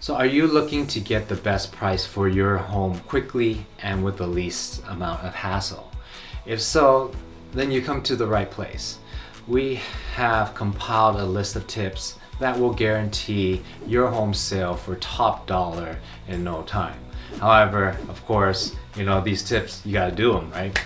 So are you looking to get the best price for your home quickly and with the least amount of hassle? If so, then you come to the right place. We have compiled a list of tips that will guarantee your home sale for top dollar in no time. However, of course, these tips, you gotta do them, right?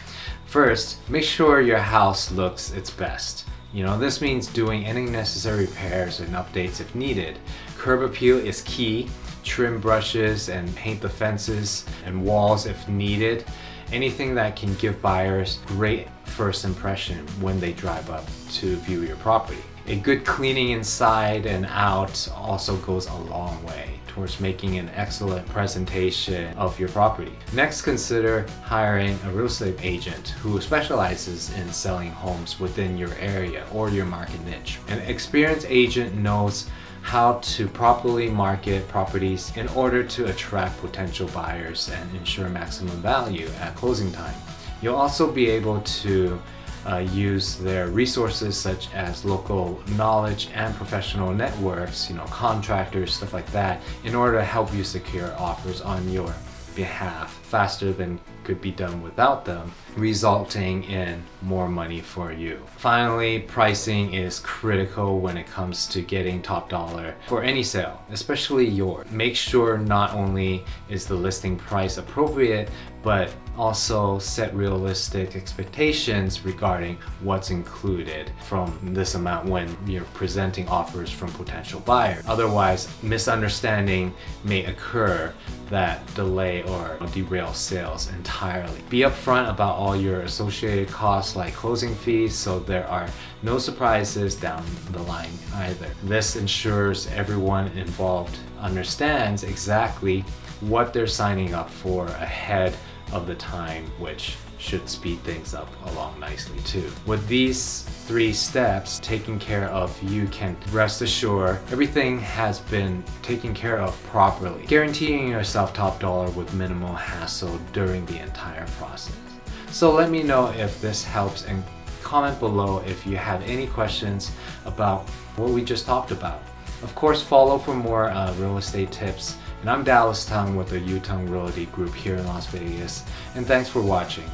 First, make sure your house looks its best. This means doing any necessary repairs and updates if needed. Curb appeal is key. Trim brushes and paint the fences and walls if needed. Anything that can give buyers great first impression when they drive up to view your property. A good cleaning inside and out also goes a long way towards making an excellent presentation of your property. Next, consider hiring a real estate agent who specializes in selling homes within your area or your market niche. An experienced agent knows how to properly market properties in order to attract potential buyers and ensure maximum value at closing time. You'll also be able to use their resources such as local knowledge and professional networks, contractors, stuff like that, in order to help you secure offers on your behalf faster than could be done without them, resulting in more money for you. Finally, pricing is critical when it comes to getting top dollar for any sale, especially yours. Make sure not only is the listing price appropriate, but also set realistic expectations regarding what's included from this amount when you're presenting offers from potential buyers. Otherwise, misunderstanding may occur that delay or derail sales entirely. Be upfront about all your associated costs like closing fees, so there are no surprises down the line either. This ensures everyone involved understands exactly what they're signing up for ahead of the time, which should speed things up along nicely too. With these 3 steps taken care of, you can rest assured everything has been taken care of properly, guaranteeing yourself top dollar with minimal hassle during the entire process. So let me know if this helps and comment below if you have any questions about what we just talked about. Of course, follow for more real estate tips. And I'm Dallas Tung with the Tung Realty Group here in Las Vegas. And thanks for watching.